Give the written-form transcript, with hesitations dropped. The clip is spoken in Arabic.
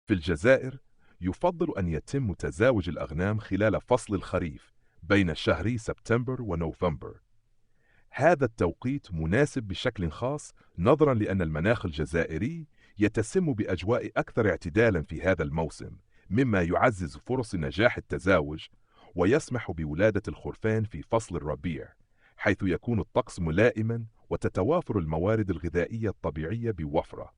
في الجزائر يفضل أن يتم تزاوج الأغنام خلال فصل الخريف بين شهري سبتمبر ونوفمبر. هذا التوقيت مناسب بشكل خاص نظرا لأن المناخ الجزائري يتسم بأجواء أكثر اعتدالا في هذا الموسم، مما يعزز فرص نجاح التزاوج ويسمح بولادة الخرفان في فصل الربيع، حيث يكون الطقس ملائما وتتوافر الموارد الغذائية الطبيعية بوفرة.